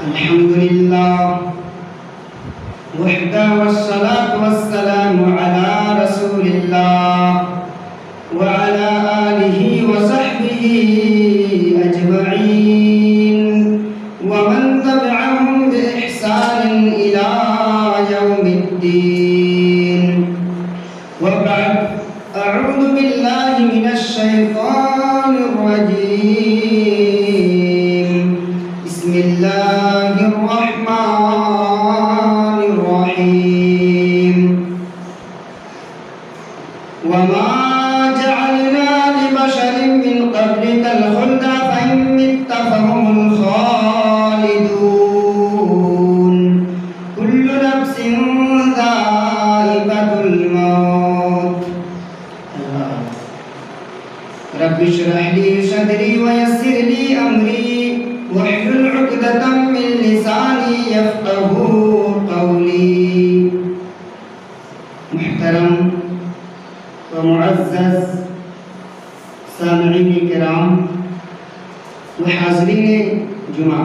الحمد لله وحده والصلاة والسلام على رسول الله وعلى آله وصحبه أجمعين ومن تبعهم بإحسان إلى يوم الدين وبعد أعوذ بالله من الشيطان الرجيم بسم الله الرحمن الرحيم وما جعلنا لبشر من قبلك الخلد فإن مت فهم الخالدون كل نفس ذائقة الموت رب اشرح لي صدري ويسر لي أمري واحلل عقدة من لساني يفقهوا قولي. محترم و معزز سامعین کرام و حاضرین جمعہ،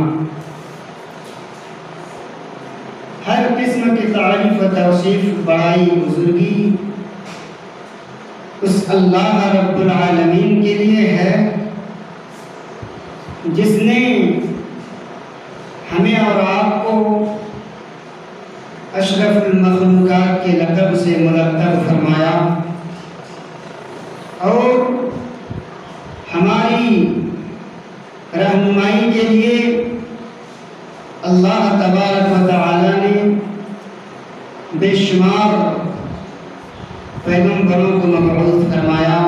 ہر قسم کی تعریف و توصیف، بڑائی، بزرگی اس اللہ رب العالمین کے لیے ہے جس نے ہمیں اور آپ کو اشرف المخلوقات کے لقب سے ملقب فرمایا اور ہماری رہنمائی کے لیے اللہ تبارک و تعالی نے بے شمار پیغمبروں کو مبعوث فرمایا.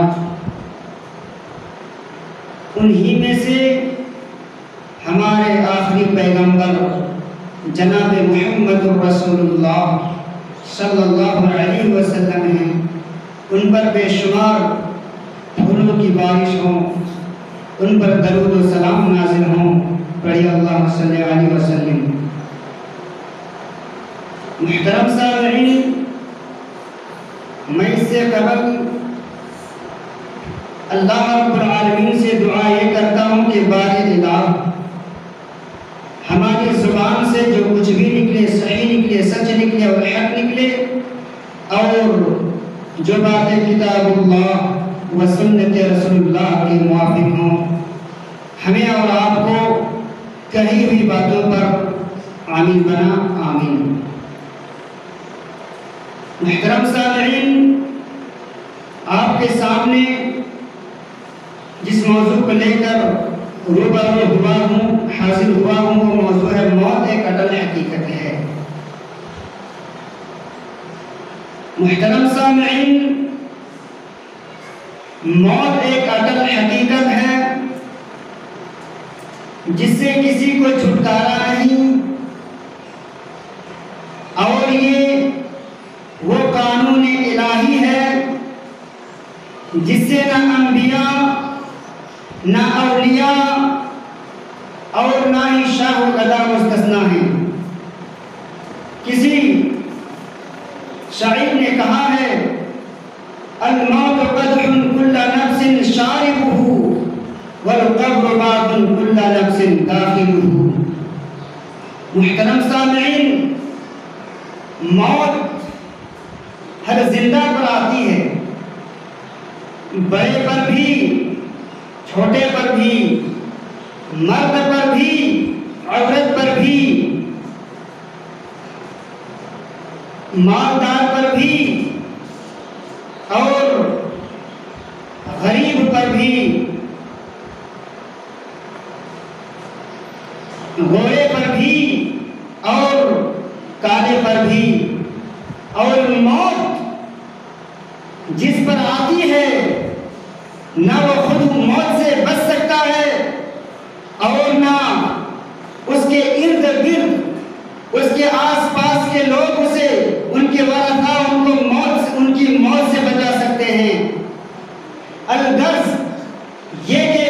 انہی میں سے ہمارے آخری پیغمبر جناب محمد رسول اللہ صلی اللہ علیہ وسلم ہیں. ان پر بے شمار پھولوں کی بارش ہوں، ان پر درود و سلام نازل ہوں. پڑھی اللہ صلی اللہ علیہ وسلم. محترم سامعین، میں اس سے قبل اللہ رب العالمین سے دعا یہ کرتا ہوں کہ بارِ الہ ہماری زبان سے جو کچھ بھی نکلے صحیح نکلے، سچ نکلے اور حق نکلے، اور جو باتیں کتاب اللہ و سنت رسول اللہ کے موافق ہوں، ہمیں اور آپ کو کہی ہوئی باتوں پر عامل بنا. آمین. محترم سامعین، آپ کے سامنے جس موضوع کو لے کر روبرو ہوا ہوں، حاضر ہوا ہوں، وہ موضوع ہے موت ایک اٹل حقیقت ہے. محترم سامعین، موت ایک اٹل حقیقت ہے جس سے کسی کو چھٹکارا نہیں، اور یہ وہ قانون الہی ہے جس سے نہ انبیاء، نہ اولیاء اور نہ ہی شاہ العدا مستثنیٰ ہیں. کسی شاعر نے کہا ہے الموت قدح كل نفس شاربه والقبر باب كل نفس داخله. محترم سامعین، موت ہر زندہ پر آتی ہے، بڑے پر بھی، چھوٹے پر بھی، مرد پر بھی، عورت پر بھی، مالدار پر بھی اور غریب پر بھی، گورے پر بھی اور کالے پر بھی. اور موت جس پر آتی ہے نہ وہ خود موت سے بچ سکتا ہے اور نہ اس کے ارد گرد اس کے آس پاس کے لوگ اسے، ان کے ورثاء ان کی موت سے بچا سکتے ہیں. الغرض یہ کہ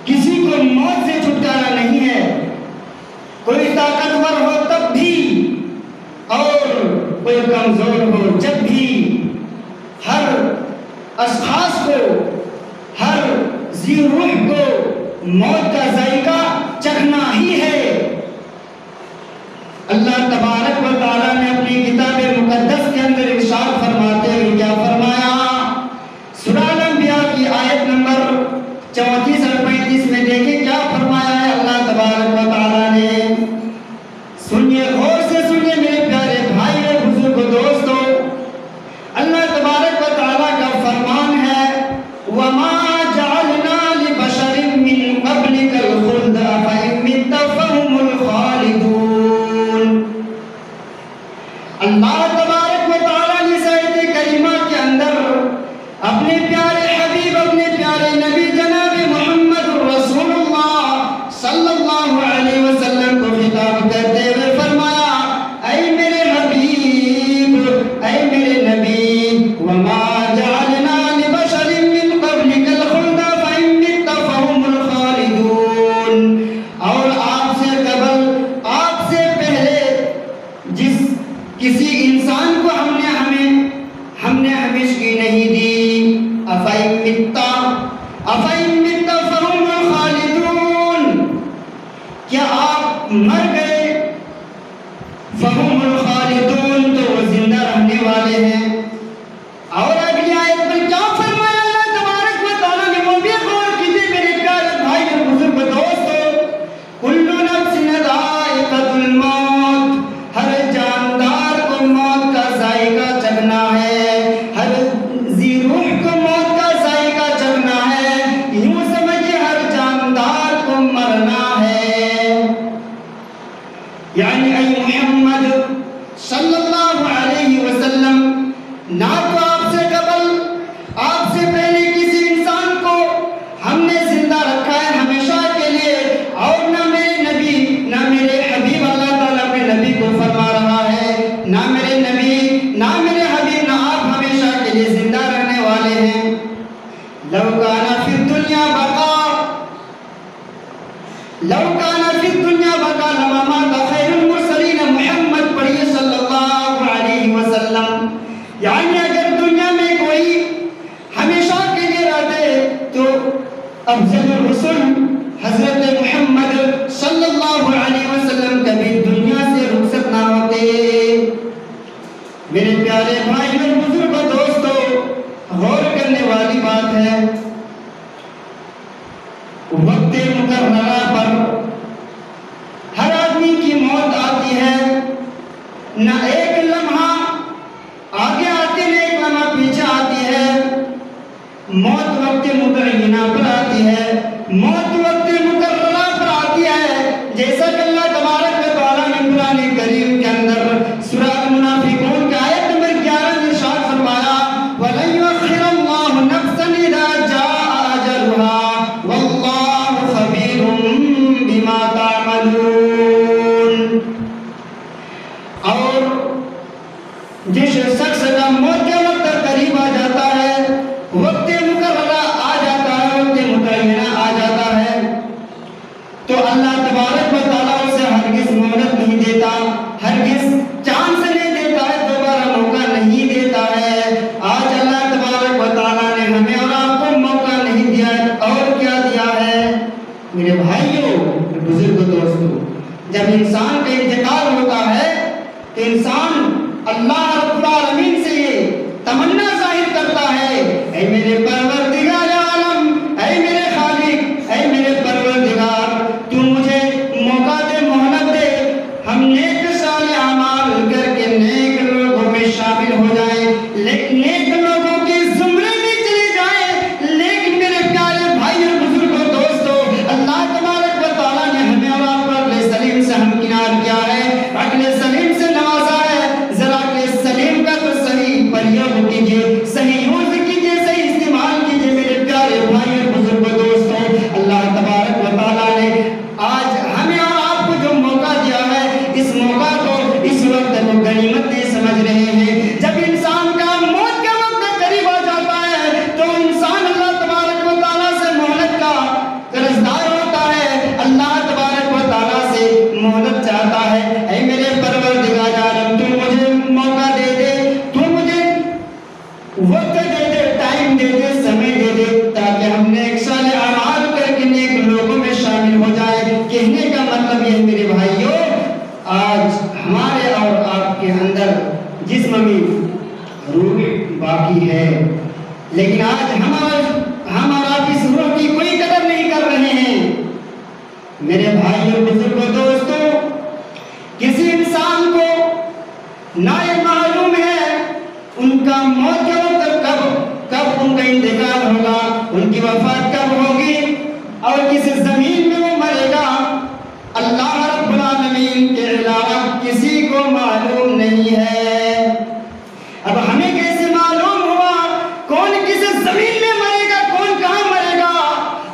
کسی کو موت سے چھٹکارا نہیں ہے. کوئی طاقتور ہو تب بھی اور کوئی کمزور ہو جب بھی، ہر اشخاص کو، ہر ذی روح کو موت کا ذائقہ چکھنا ہی ہے. 34 اور 35 میں دیکھیں کیا فرمایا ہے اللہ تبارک و تعالیٰ نے. سنیے غور سے سنیے میرے پیارے بھائی اور بزرگ دوستو. اللہ تبارک و تعالیٰ کا فرمان ہے وَمَا جَعَلْنَا لِبَشَرٍ مِّن قَبْلِكَ الْخُلْدَ أَفَإِن مِّتَّ فَهُمُ الْخَالِدُونَ. اللہ تبارک و تعالیٰ نے اس آیت کریمہ کے اندر اپنے پیارے حبیب اپنے پیارے نبی جناب محمد رسول اللہ صلی اللہ علیہ وسلم کو خطاب کرتے ہوئے فرمایا اے میرے حبیب اے میرے نبی وما جعلنا لبشر من قبلك الخلد فإن مت فهم الخالدون. اور آپ سے قبل آپ سے پہلے جس کسی انسان کو ہم نے ہمیشگی نہیں دی. افئن مت فهم الخالدون. کیا آپ مر گئے فهم الخالدون تو وہ زندہ رہنے والے ہیں. اور اگلی آیت پر کیا فرمایا اللہ تبارک و تعالیٰ نے وہ بھی غور کیجئے میرے پیارے بھائی اور بزرگ دوستو. کل نفس ذائقۃ الموت. ہر جاندار کو موت کا ذائقہ چکھنا ہے. ہر ذی روح کو موت کا ذائقہ چکھنا ہے. یوں سمجھے ہر جاندار کو مرنا ہے. یعنی اے محمد صلی اللہ علیہ وسلم نہ تو آپ سے قبل آپ سے پہلے کسی انسان کو ہم نے زندہ رکھا ہے ہمیشہ کے لیے اور نہ میرے نبی نہ میرے حبیب اللہ تعالیٰ اپنے نبی کو فرما رہا ہے نہ میرے نبی نہ میرے حبیب نہ آپ ہمیشہ کے لیے زندہ رہنے والے ہیں. لو کان فی الدنیا بقا لما مات خیر المرسلین. محمد پڑھیے صلی اللہ علیہ وسلم. یعنی اگر دنیا میں کوئی ہمیشہ کے لیے رہتے تو افضل الرسل حضرت محمد صلی اللہ علیہ وسلم کبھی دنیا سے رخصت نہ ہوتے. میرے پیارے بھائی اور بزرگ دوستو غور کرنے والی بات ہے وقت مقررہ پر ہر آدمی کی موت آتی ہے. نہ ایک لمحہ آگے آتی نہ ایک لمحہ پیچھے آتی ہے. موت وقت متعینہ پر آتی ہے. موت وقت مقررہ پر آتی ہے. جیسا کہ اللہ تبارک و تعالیٰ نے قرآن کریم کے اندر سورہ المنافقون کی آیت نمبر 11 میں ارشاد فرمایا وَلَن يُؤَخِّرَ اللَّهُ نَفْسًا إِذَا جَاءَ أَجَلُهَا وَاللَّهُ خَبِيرٌ بِمَا تَعْمَلُونَ. اور جس شخص کا موت کا وقت قریب آ جاتا ہے وقت مقررہ آ جاتا ہے وقت متعینہ آ جاتا ہے تو اللہ تبارک و تعالیٰ اسے ہرگز مہلت نہیں دیتا ہرگز چانس نہیں دیتا ہے دوبارہ موقع نہیں دیتا ہے. آج اللہ تبارک و تعالیٰ نے ہمیں اور آپ کو موقع نہیں دیا ہے. اور کیا دیا ہے میرے بھائیوں بزرگ دوستو. جب انسان کا انتقال ہوتا ہے تو انسان اللہ رب العالمین سے یہ تمنا ظاہر کرتا ہے اے میرے پروردگار عالم اے میرے خالق اے میرے پروردگار تو مجھے موقع دے مہلت دے. ہم نیک صالح اعمال کر کے نیک لوگوں میں شامل ہو جائیں نیک لوگوں کے زمرے میں چلے جائیں. لیکن میرے پیارے بھائی اور بزرگوں دوستو اللہ تبارک و تعالیٰ نے ہمیں اور آپ کو عقل سلیم سے ہمکنار کیا ہے عقل سلیم سے نوازا ہے. ذرا عقل سلیم کا تو صحیح پریوگ کیجئے صحیح یوز کیجئے صحیح استعمال کیجئے. میرے بھائیوں بزرگوں دوستوں، کسی انسان کو نہ یہ معلوم ہے ان کا موت کے وقت کب ان کا انتقال ہوگا، ان کی وفات کب ہوگی اور کس زمین میں وہ مرے گا، اللہ رب العالمین کے علاوہ کسی کو معلوم نہیں ہے۔ اب ہمیں کیسے معلوم ہوا کون کس زمین میں مرے گا، کون کہاں مرے گا؟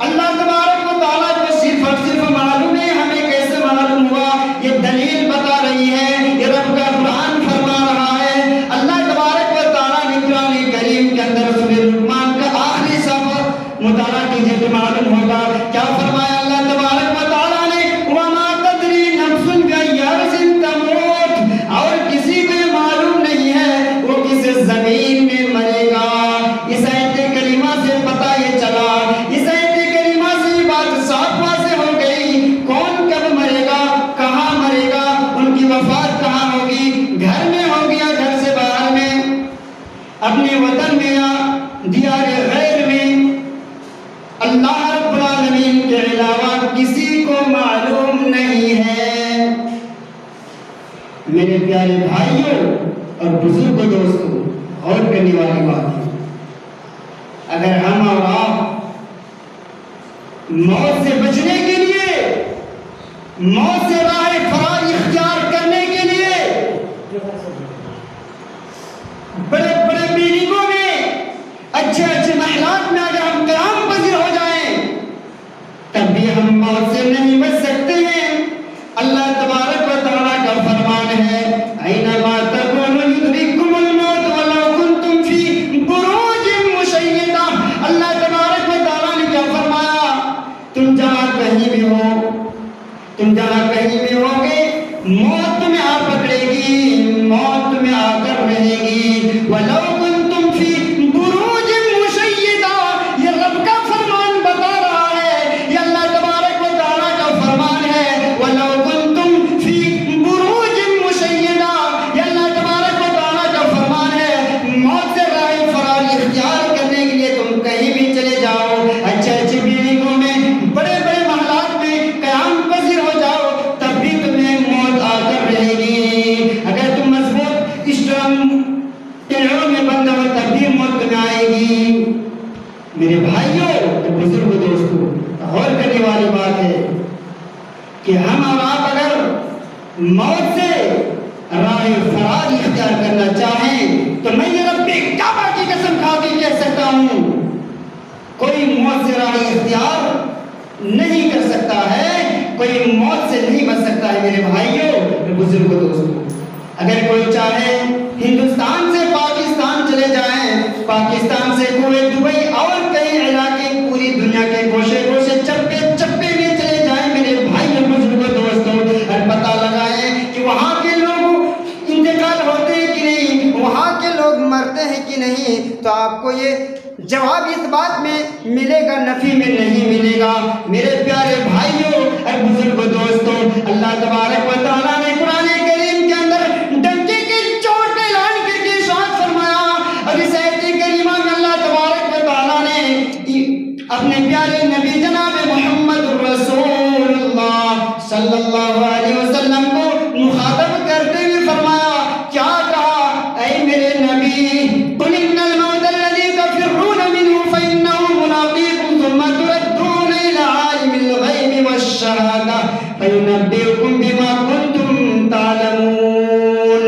اللہ تبارک و تعالیٰ کو صرف اور صرف معلوم ہے۔ ہمیں کیسے معلوم ہوا؟ یہ دلیل بتا رہی ہے، یہ رب کا قرآن فرما رہا ہے۔ اللہ تبارک و تعالیٰ نے قرآن کریم کے اندر سورہ لقمان کا آخری صفحہ مطالعہ کیجئے تو معلوم ہوگا کیا فرمایا اللہ تبارک و تعالیٰ نے، وَمَا تَدْرِي نَفْسٌ بِأَيِّ أَرْضٍ تَمُوتُ، اور کسی کو یہ معلوم نہیں ہے وہ کس زمین میں مرے گا۔ اس آیت کریمہ سے پتہ یہ چلا، اس آیت کریمہ سے یہ بات صاف واضح ہو گئی، کون کب مرے گا، کہاں مرے گا، ان کی وفات کہاں ہوگی، گھر میں ہوگی یا گھر سے باہر میں، اپنے وطن میں یا دیار غیر میں، اللہ رب العالمین کے علاوہ کسی کو معلوم نہیں ہے۔ میرے پیارے بھائیوں اور بزرگوں دوستوں، غور کرنے والی بات ہے، اگر ہم اور آپ موت سے بچنے کے لیے، موت سے راہ فرار اختیار کرنے کے لیے بڑے بڑے بلڈنگوں میں، اچھے اچھے محلات میں اگر ہم قیام پذیر ہو جائیں، تب بھی ہم موت سے نہیں بچ سکتے ہیں۔ اللہ تبارک و تعالیٰ کا فرمان ہے، اینما تکونوا یدرککم الموت ولو کنتم فی بروج مشیدہ۔ اللہ تبارک و تعالیٰ نے کیا فرمایا؟ تم جہاں کہیں بھی ہو، تم جہاں کہیں بھی ہوگے، موت تمہیں آ پکڑے گی، موت تمہیں آ کر رہے گی۔ وَلَوْ كُنْتُمْ فِي بُرُوجٍ مُشَيَّدَةٍ، یہ رب کا فرمان بتا رہا ہے، یہ اللہ تبارک و تعالیٰ کا فرمان ہے۔ وَلَوْ كُنْتُمْ فِي بُرُوجٍ مُشَيَّدَةٍ، یہ اللہ تبارک و تعالیٰ کا فرمان ہے، موت سے راہ فرار اختیار کرنے کے لیے تم کہیں بھی چلے جاؤ، اچھے اچھے بلڈنگوں میں، بڑے بڑے محلات میں قیام پذیر ہو جاؤ، تب بھی تمہیں موت آ کر رہے گی۔ اگر تم مضبوط اسٹرانگ قلعوں میں بند ہو، تب بھی موت تمہیں آئے گی۔ میرے بھائیوں اور بزرگوں دوستوں، غور کرنے والی بات ہے کہ ہم اور آپ اگر موت سے راہ فرار اختیار کرنا چاہیں تو میں یہ رب کعبہ کی قسم کھا کے کہہ سکتا ہوں، کوئی موت سے راہ اختیار نہیں کر سکتا ہے، کوئی موت سے نہیں بچ سکتا ہے۔ میرے بھائیوں اور بزرگوں دوستوں، اگر کوئی چاہے ہندوستان سے پاکستان چلے جائیں، پاکستان سے کویت، دبئی اور کئی علاقے پوری دنیا کے گوشے گوشے، چپے چپے میں چلے جائیں، میرے بھائی اور بزرگوں دوستوں، اور پتہ لگائیں کہ وہاں کے لوگ انتقال ہوتے ہیں کہ نہیں، وہاں کے لوگ مرتے ہیں کہ نہیں، تو آپ کو یہ جواب اس بات میں ملے گا، نفی میں نہیں ملے گا۔ میرے پیارے بھائیوں اور بزرگوں دوستوں، اللہ تبارک و تعالیٰ نے قرآن کریم کے اندر ڈنکے کی چوٹ پہ اعلان کر کے ارشاد فرمایا، اور اس آیت کریمہ میں اللہ تبارک و تعالیٰ نے اپنے پیارے نبی جناب محمد رسول اللہ صلی اللہ علیہ وسلم کو مخاطب کرتے ہوئے فرمایا، کیا کہا؟ اے میرے نبی، قل ان الموت الذی تفرون منہ فإنہ ملاقیکم ثم تردون الی عالم الغیب والشہادہ فینبئکم بما کنتم تعلمون۔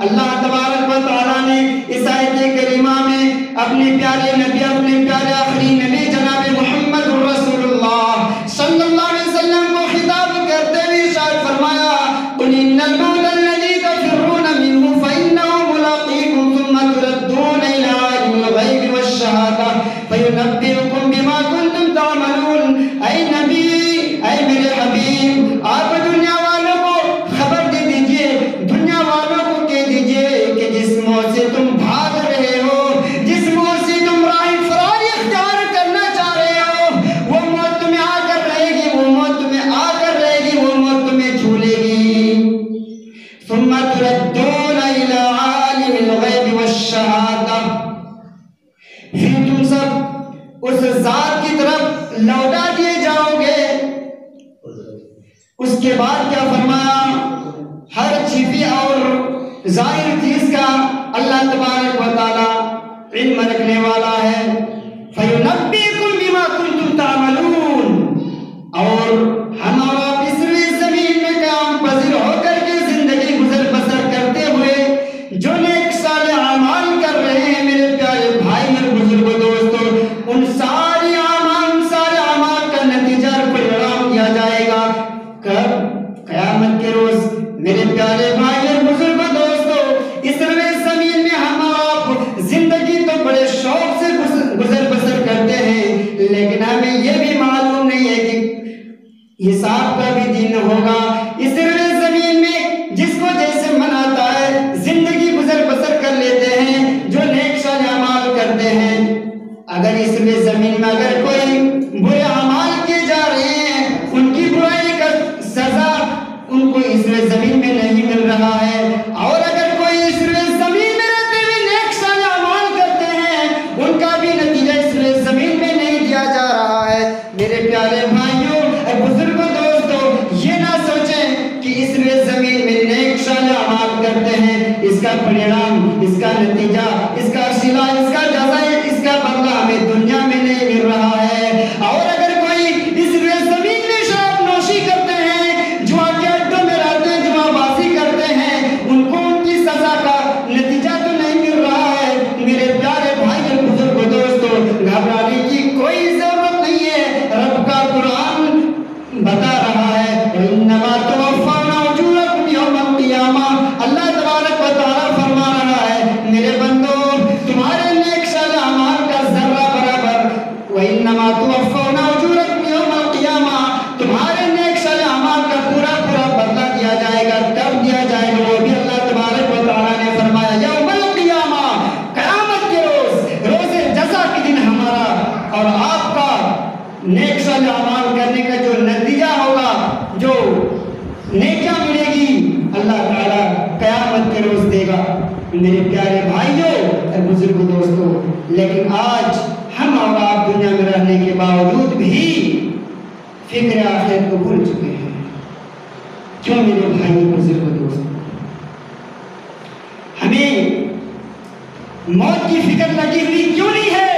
اللہ تبارک و تعالیٰ نے اس آیت کریمہ میں اپنے پیارے نبی، اپنے پیارے آخری نبی جناب محمد رسول اللہ صلی اللہ علیہ وسلم کو خطاب کرتے ہوئے ارشاد فرمایا، قل ان الموت الذی تفرون منہ فإنہ ملاقیکم ثم تردون الی عالم الغیب والشہادہ فینبئکم بما کنتم تعملون۔ اے نبی، اے میرے حبیب، آپ دنیا والوں کو خبر دے دیجئے، دنیا والوں کو کہہ دیجئے کہ جس موت سے تم بھاگ رہے ہو، جس موت سے تم راہ فرار اختیار کرنا چاہ رہے ہو، وہ موت تمہیں آ کر رہے گی، وہ موت تمہیں آ کر رہے گی، وہ موت تمہیں جھولے گی۔ ثم تردون الی عالم الغیب والشہادہ، پھر تم سب اس ذات کی طرف لوٹا دیے جاؤ گے اس کے بعد کیا فرمایا؟ ہر چھپی اور ظاہر چیز کا اللہ تبارک و تعالی علم رکھنے والا ہے۔ فَيُنَبِّئُكُم بِمَا كُنتُمْ تَعْمَلُونَ، اور ہم اور آپ اس زمین میں قیام پذیر ہو کر کے زندگی گزر بسر کرتے ہوئے جو نیک صالح اعمال کر رہے ہیں میرے پیارے بھائی اور بزرگوں دوستوں، ان سارے اعمال کا نتیجہ پریڑام دیا جائے گا کب؟ قیامت کے روز۔ میرے پیارے بھائی اور بزرگوں دوستوں، اس زمین میں ہم اور آپ زندگی تو بڑے شوق سے گزر بسر کرتے ہیں، لیکن ہمیں یہ بھی معلوم نہیں ہے کہ حساب کا بھی دن ہوگا۔ اس زمین میں جس کو جیسے من آتا ہے زندگی گزر بسر کر لیتے ہیں، جو نیک صالح اعمال کرتے ہیں۔ اگر اس زمین میں اگر کوئی برے اعمال کیے جا رہے ہیں، ان کی برائی کا سزا ان کو اس زمین میں نہیں مل رہا ہے، اور اگر کوئی اس زمین میں رہتے ہوئے نیک صالح اعمال کرتے ہیں، ان کا بھی نتیجہ اس زمین میں نہیں دیا جا رہا ہے۔ میرے پیارے بھائیوں اور بزرگوں دوستوں، یہ نہ سوچیں کہ اس زمین میں نیک صالح اعمال کرتے ہیں، اس کا پریڑام، اس کا نتیجہ، اس کا صلہ، اس کا جزائے، اس کا بدلہ ہمیں دنیا میں نہیں مل رہا ہے۔ اور اگر کوئی اس زمین میں شراب نوشی کرتے ہیں، جوا کے اڈوں میں رہتے ہیں، جوا بازی کرتے ہیں، ان کو ان کی سزا کا نتیجہ تو نہیں مل رہا ہے۔ میرے پیارے بھائی اور بزرگوں دوستوں، گھبرانے کی کوئی ضرورت نہیں ہے۔ رب کا قرآن بتا رہا ہے وَإِنَّمَا تُوَفَّوْنَ أُجُورَكُمْ يَوْمَ الْقِيَامَةِ، اللہ تبارک و تعالیٰ فرما رہا ہے میرے بندو، تمہارے نیک صالح اعمال کا ذرہ برابر وَإِنَّمَا تُوَفَّوْنَ أُجُورَكُمْ يَوْمَ الْقِيَامَةِ، تمہارے نیک صالح اعمال کا پورا بدلہ دیا جائے گا۔ کب دیا جائے گا؟ وہ بھی اللہ تبارک و تعالیٰ نے فرمایا یوم القیامہ، قیامت کے روز، روز جزا کے دن ہمارا اور آپ کا نیک صالح اعمال کرنے کا جو نتیجہ ہوگا، جو نیکیاں ملے گی، اللہ تعالیٰ قیامت کے روز دے گا۔ میرے پیارے بھائیوں اور بزرگوں دوستوں، لیکن آج ہم اور آپ دنیا میں رہنے کے باوجود بھی فکر آخرت کو بھول چکے ہیں۔ کیوں میرے بھائی بزرگوں دوستوں؟ ہمیں موت کی فکر لگی ہوئی کیوں نہیں ہے؟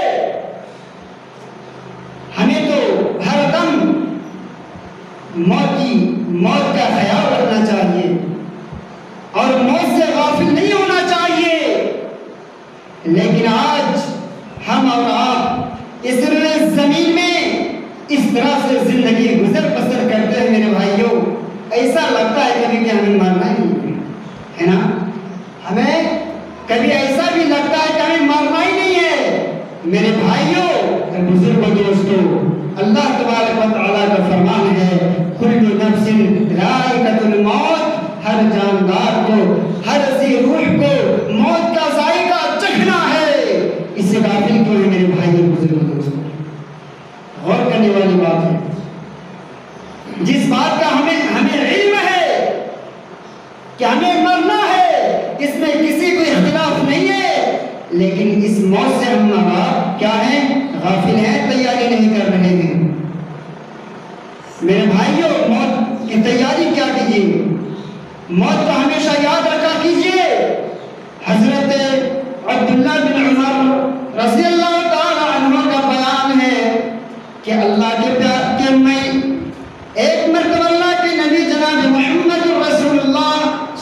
ہمیں تو ہر دم موت کا خیال رکھنا چاہیے اور موت سے غافل نہیں ہونا چاہیے، لیکن آج ہم اور آپ اس زمین میں اس طرح سے زندگی گزر بسر کرتے ہیں میرے بھائیوں، ایسا لگتا ہے کبھی کہ ہمیں مرنا ہی نہیں ہے نا؟ ہمیں کبھی ایسا بھی لگتا ہے کہ ہمیں مرنا ہی نہیں ہے۔ میرے بھائیوں اور بزرگوں دوستوں، اللہ تبارک و تعالیٰ کا فرمان ہے کل نفس ذائقۃ الموت، ہر جاندار کو، ہر ذی روح کو موت کا ذائقہ چکھنا ہے۔ اس سے غافل کیوں ہے میرے بھائی اور بزرگوں دوستوں؟ غور کرنے والی بات ہے، جس بات کا ہمیں علم ہے کہ ہمیں مرنا ہے، اس میں کسی کو اختلاف نہیں ہے، لیکن اس موت سے ہم کیا ہیں؟ غافل ہیں، تیاری نہیں کر رہے ہیں۔ میرے بھائیوں، موت کی تیاری کیا کیجیے، موت کو ہمیشہ یاد رکھا کیجیے۔ حضرت عبداللہ بن عمر رضی اللہ تعالی عنہ کا بیان ہے کہ اللہ کے پیار کے میں ایک مرتبہ اللہ کے نبی جناب محمد رسول اللہ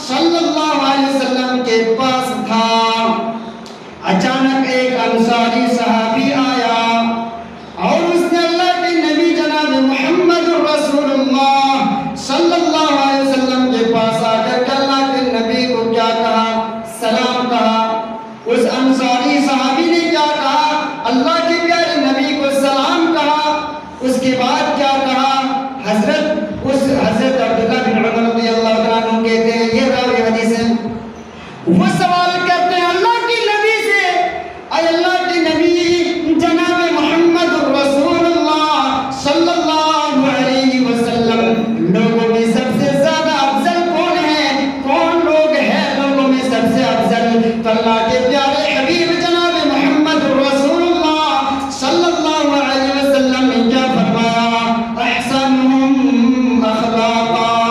صلی اللہ علیہ وسلم کے پاس تھا، اچانک ایک انصاری صحابی آیا اور اس نے اللہ کے نبی جناب محمد رسول اللہ صلی اللہ علیہ وسلم کے پاس آ کر اللہ کے نبی کو کیا کہا؟ سلام کہا۔ اس انصاری صحابی نے کیا کہا؟ اللہ کے پیارے نبی کو سلام کہا۔ اس کے بعد کیا کہا؟ حضرت عبداللہ بن عمر رضی اللہ عنہ کہتے ہیں، یہ راوی حدیث ہے، وہ سوال کرتے ہیں اللہ کے نبی سے، اے اللہ کے نبی جناب محمد رسول اللہ صلی اللہ علیہ وسلم، لوگوں میں سب سے زیادہ افضل کون ہے؟ کون لوگ ہیں لوگوں میں سب سے افضل؟ تو اللہ کے پیارے حبیب جناب محمد رسول اللہ صلی اللہ علیہ وسلم نے کیا فرمایا؟ احسنہم اخلاقا،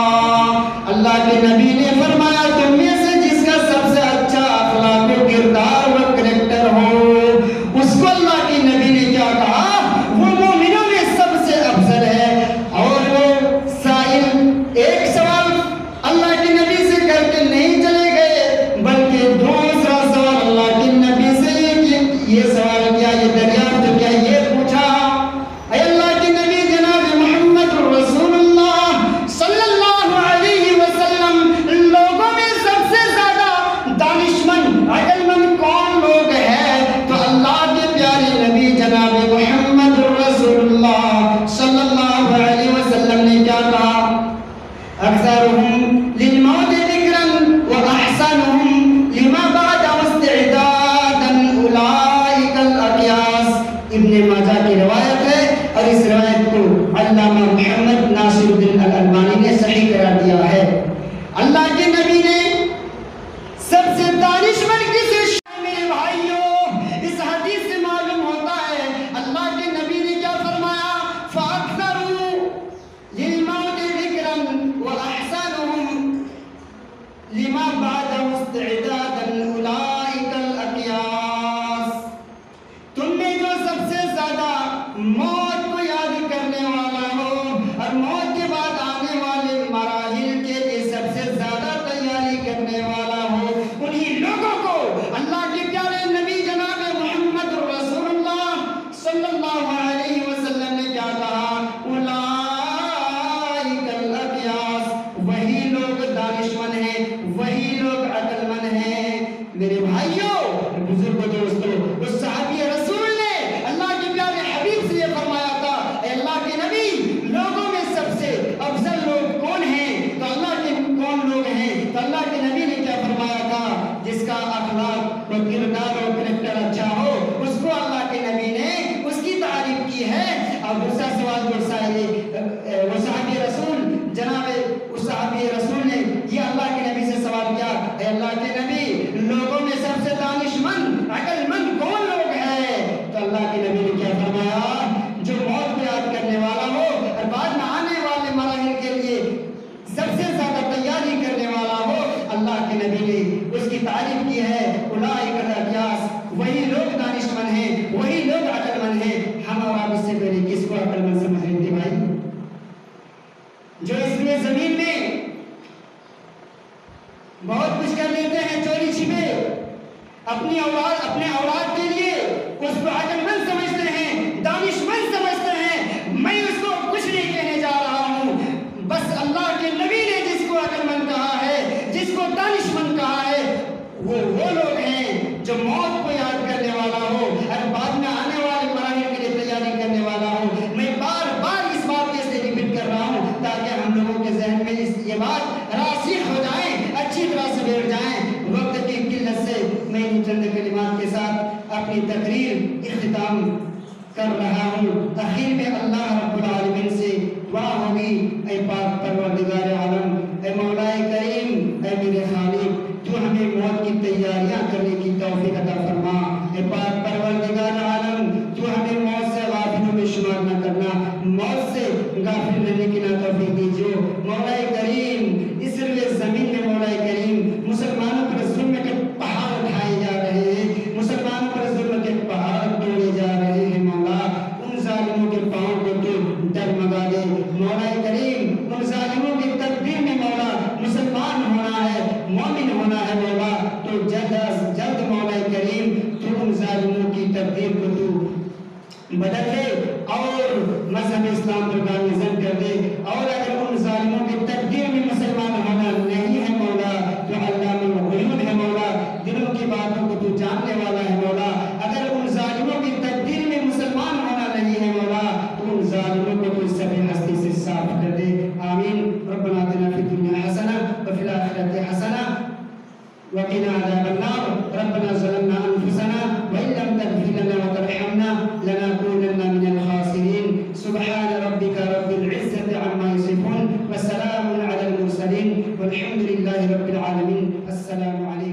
علامہ محمد ناصر الدین الالبانی نے صحیح قرار دیا ہے۔ اللہ کے نبی نے سب سے دانشور کسے میرے بھائیوں اس حدیث سے معلوم ہوتا ہے اللہ کے نبی نے کیا فرمایا، فَأَكْثَرُوا لِلْمَوْتِ ذِكْرًا وَأَحْسَنُهُمْ لِمَا بَعْدَهُ اسْتِعْدَادًا أُولَئِكَ الْأَقْيَاسُ۔ تم میں جو سب سے زیادہ موت کو یاد کرنے والا ہو اور موت کے بعد آنے والے مراحل کے لیے سب سے زیادہ تیاری کرنے والا ہو، انہی لوگوں کو اللہ کے پیارے نبی جناب محمد رسول اللہ صلی اللہ علیہ وسلم نے کیا کہا، اولئک الاقیاس، وہی لوگ دانشمند ہیں، وہی لوگ عقل مند ہیں۔ میرے بھائیوں، بزرگوں، دوستوں، اس صحابی رسول نے اللہ کے پیارے حبیب سے یہ فرمایا تھا، اے اللہ کے نبی لوگوں میں سب سے افضل لوگ کون ہیں؟ تو اللہ کے کون لوگ ہیں؟ تو اللہ کے نبی نے کیا فرمایا تھا، جس کا اخلاق و کردار و کریکٹر اچھا ہو اس کو اللہ کے نبی نے اس کی تعریف کی ہے۔ اب دوسرا سوال جو وہ صحابی رسول جناب اس صحابی رسول نے یہ اللہ کے نبی سے سوال کیا، اے اللہ کے نبی لوگوں میں سب سے دانشمند عقل مند کون لوگ ہیں؟ تو اللہ کے نبی نے کیا فرمایا، جو موت کو یاد کرنے والا ہو اور بعد میں آنے والے مراحل کے لیے سب سے زیادہ تیاری کرنے والا ہو۔ اللہ کے نبی نے اس کی تعریف کی ہے، اولئک الاقیاس، وہی لوگ دانشمند ہیں، وہی لوگ عقل مند ہیں۔ ہم اور آپ اس سے پہلے کس کو عقل مند سمجھ رہے تھے بھائی؟ جو اس میں زمین میں بہت کچھ کر لیتے ہیں چوری چھپے اپنے اولاد کے لیے، اس کو عقل مند سمجھتے ہیں، دانشمند سمجھتے ہیں۔ میں اس کو کچھ نہیں کہنے جا رہا ہوں، بس اللہ کے نبی نے جس کو عقل مند کہا ہے، جس کو دانشمند کہا ہے، وہ لوگ ہیں جو موت کو یاد کرنے والا ہو اور بعد میں آنے والے مراحل کے لیے تیاری کرنے والا ہو۔ میں بار بار اس بات کے سے ریپیٹ کر رہا ہوں تاکہ ہم لوگوں کے ذہن میں یہ بات راسخ ہو جائیں، اچھی طرح سے بیٹھ جائیں۔ وقت کی قلت سے میں ان چند کلمات کے ساتھ اپنی تقریر اختتام کر رہا ہوں۔ آخر میں اللہ رب العالمین سے دعا ہوگی، اے پاک پروردگار عالم، اے مولا کریم، اے میرے خالق، تو ہمیں موت کی تیاریاں کرنے کی توفیق عطا فرما۔ اے پاک پروردگار عالم، تو ہمیں موت سے غافلوں میں شمار نہ کرنا، موت سے غافل رہنے کی نہ توفیق دیجیے۔ مولا کریم، اس روئے زمین میں مولا کریم مسلمانوں پر ظلم کے پہاڑ اٹھائے جا رہے ہیں، مسلمانوں پر ظلم کے پہاڑ توڑے جا رہے ہیں۔ مولا ان ظالموں کے پاؤں کو تو ڈگمگا دے۔ مولا کریم، ان ظالموں کی تدبیر میں مولا مسلمان ہونا ہے، مومن ہونا ہے مولا، تو جلد از جلد مولا کریم تو ان ظالموں کی تدبیر کو تو بدل دے اور مذہب اسلام پر گامزن کر دے۔ اور اگر ان ظالموں کی تدبیر میں مسلمان ہونا نہیں ہے مولا تو علام الغیوب ہے مولا، دلوں کی باتوں کو تو جاننے والا ہے مولا۔ اگر ان ظالموں کی تدبیر میں مسلمان ہونا نہیں ہے مولا تو ان ظالموں کو تو سب ہستی سے صاف کر دے۔ آمین۔ ربنا آتنا فی الدنیا حسنہ وفی الآخرۃ حسنہ وقنا عذاب النار۔ ربنا ظلمنا انفسنا وان لم تغفر لنا وترحمنا لنكونن من الخاسرين۔ سبحان ربك رب العزة عما يصفون وسلام على المرسلين والحمد لله رب العالمين۔ السلام علیکم۔